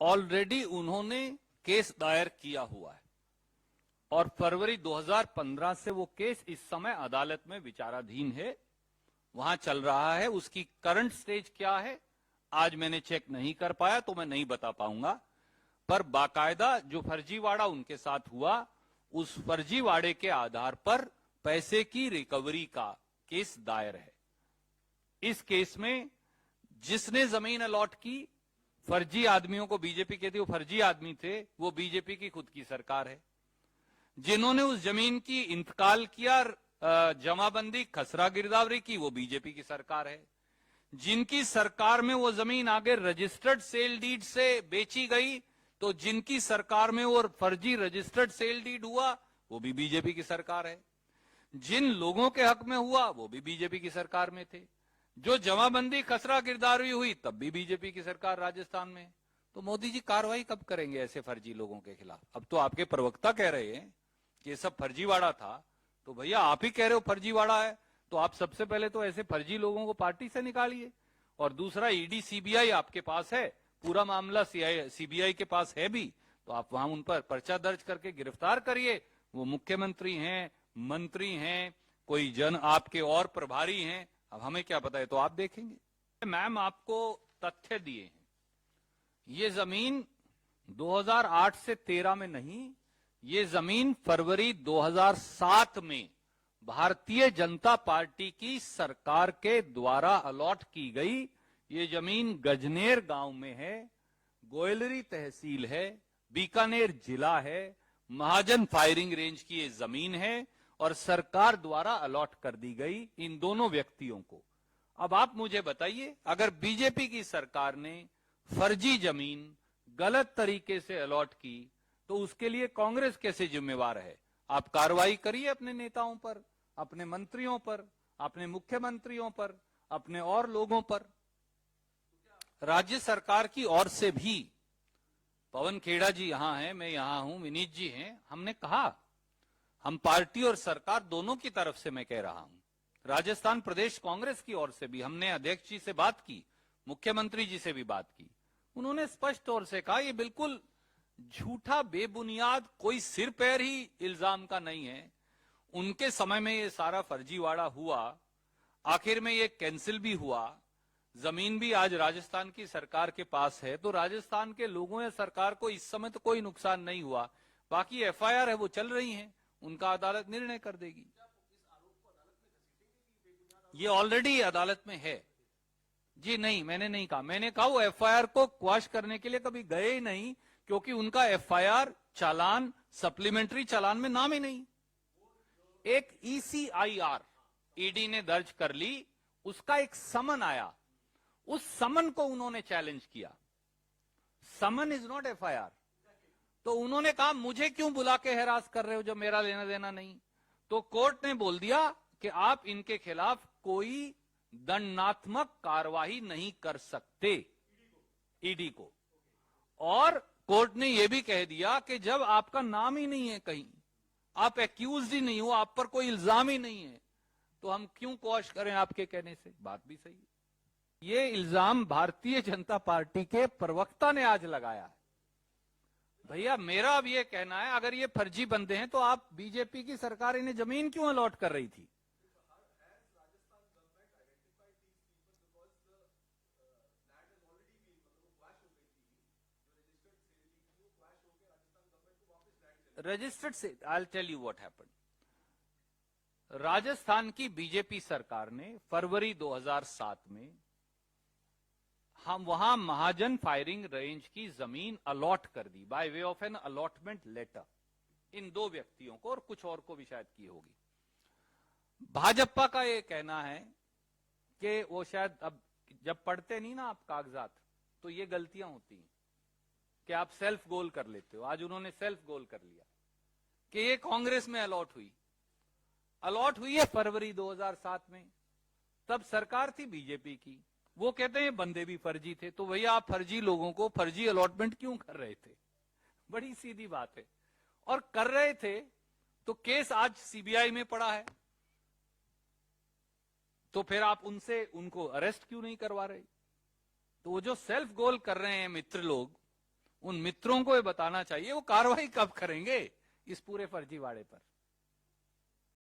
Already उन्होंने case दायर किया हुआ है और फरवरी 2015 से वो केस इस समय अदालत में विचाराधीन है, वहां चल रहा है। उसकी करंट स्टेज क्या है आज मैंने चेक नहीं कर पाया तो मैं नहीं बता पाऊंगा, पर बाकायदा जो फर्जीवाड़ा उनके साथ हुआ उस फर्जीवाड़े के आधार पर पैसे की रिकवरी का केस दायर है। इस केस में जिसने जमीन अलॉट की, फर्जी आदमियों को बीजेपी कहती है, वो फर्जी आदमी थे, वो बीजेपी की खुद की सरकार है। जिन्होंने उस जमीन की इंतकाल किया, जमाबंदी खसरा गिरदावरी की, वो बीजेपी की सरकार है। जिनकी सरकार में वो जमीन आगे रजिस्टर्ड सेल डीड से बेची गई, तो जिनकी सरकार में वो फर्जी रजिस्टर्ड सेल डीड हुआ, वो भी बीजेपी की सरकार है। जिन लोगों के हक में हुआ वो भी बीजेपी की सरकार में थे। जो जमाबंदी खसरा गिरदावरी हुई तब भी बीजेपी की सरकार राजस्थान में। तो मोदी जी कार्रवाई कब करेंगे ऐसे फर्जी लोगों के खिलाफ? अब तो आपके प्रवक्ता कह रहे हैं कि ये सब फर्जीवाड़ा था, तो भैया आप ही कह रहे हो फर्जीवाड़ा है, तो आप सबसे पहले तो ऐसे फर्जी लोगों को पार्टी से निकालिए। और दूसरा, ईडी सीबीआई आपके पास है, पूरा मामला सीबीआई के पास है भी, तो आप वहां उन पर पर्चा दर्ज करके गिरफ्तार करिए। वो मुख्यमंत्री हैं, मंत्री हैं, कोई जन आपके और प्रभारी हैं, अब हमें क्या पता है, तो आप देखेंगे। मैम आपको तथ्य दिए हैं, ये जमीन 2008 से 13 में नहीं, ये जमीन फरवरी 2007 में भारतीय जनता पार्टी की सरकार के द्वारा अलॉट की गई। ये जमीन गजनेर गांव में है, गोयलरी तहसील है, बीकानेर जिला है, महाजन फायरिंग रेंज की ये जमीन है और सरकार द्वारा अलॉट कर दी गई इन दोनों व्यक्तियों को। अब आप मुझे बताइए, अगर बीजेपी की सरकार ने फर्जी जमीन गलत तरीके से अलॉट की तो उसके लिए कांग्रेस कैसे जिम्मेवार है? आप कार्रवाई करिए अपने नेताओं पर, अपने मंत्रियों पर, अपने मुख्यमंत्रियों पर, अपने और लोगों पर। राज्य सरकार की ओर से भी, पवन खेड़ा जी यहां हैं, मैं यहां हूं, विनीत जी हैं, हमने कहा, हम पार्टी और सरकार दोनों की तरफ से मैं कह रहा हूं, राजस्थान प्रदेश कांग्रेस की ओर से भी हमने अध्यक्ष जी से बात की, मुख्यमंत्री जी से भी बात की। उन्होंने स्पष्ट तौर से कहा ये बिल्कुल झूठा, बेबुनियाद, कोई सिर पैर ही इल्जाम का नहीं है। उनके समय में ये सारा फर्जीवाड़ा हुआ, आखिर में ये कैंसिल भी हुआ, जमीन भी आज राजस्थान की सरकार के पास है, तो राजस्थान के लोगों या सरकार को इस समय तो कोई नुकसान नहीं हुआ। बाकी एफआईआर है वो चल रही है, उनका अदालत निर्णय कर देगी। ये ऑलरेडी अदालत में है जी। नहीं, मैंने नहीं कहा, मैंने कहा वो एफआईआर को क्वाश करने के लिए कभी गए ही नहीं, क्योंकि उनका एफआईआर चालान, सप्लीमेंट्री चालान में नाम ही नहीं। एक ईसीआईआर ईडी ने दर्ज कर ली, उसका एक समन आया, उस समन को उन्होंने चैलेंज किया। Someone is not FIR. तो उन्होंने कहा मुझे क्यों बुला के हैरास कर रहे हो जब मेरा लेना देना नहीं। तो कोर्ट ने बोल दिया कि आप इनके खिलाफ कोई दंडात्मक कार्रवाई नहीं कर सकते, ईडी को। और कोर्ट ने यह भी कह दिया कि जब आपका नाम ही नहीं है कहीं, आप एक्यूज ही नहीं हो, आप पर कोई इल्जाम ही नहीं है, तो हम क्यों क्वॉश करें आपके कहने से। बात भी सही है। ये इल्जाम भारतीय जनता पार्टी के प्रवक्ता ने आज लगाया है। भैया मेरा अब ये कहना है, अगर ये फर्जी बंदे हैं तो आप बीजेपी की सरकार इन्हें जमीन क्यों अलॉट कर रही थी? रजिस्टर्ड से, I tell you what happened. Rajasthan की बीजेपी सरकार ने फरवरी 2007 में हम वहां महाजन फायरिंग रेंज की जमीन अलॉट कर दी by way of an allotment letter, इन दो व्यक्तियों को और कुछ और को भी शायद की होगी। भाजपा का यह कहना है कि वो शायद, अब जब पढ़ते नहीं ना आप कागजात, तो ये गलतियां होती हैं कि आप सेल्फ गोल कर लेते हो। आज उन्होंने सेल्फ गोल कर लिया कि ये कांग्रेस में अलॉट हुई है फरवरी 2007 में, तब सरकार थी बीजेपी की। वो कहते हैं बंदे भी फर्जी थे, तो भैया आप फर्जी लोगों को फर्जी अलॉटमेंट क्यों कर रहे थे? बड़ी सीधी बात है। और कर रहे थे तो केस आज सीबीआई में पड़ा है, तो फिर आप उनको अरेस्ट क्यों नहीं करवा रहे? तो वो जो सेल्फ गोल कर रहे हैं मित्र लोग, उन मित्रों को ये बताना चाहिए वो कार्रवाई कब करेंगे इस पूरे फर्जीवाड़े पर।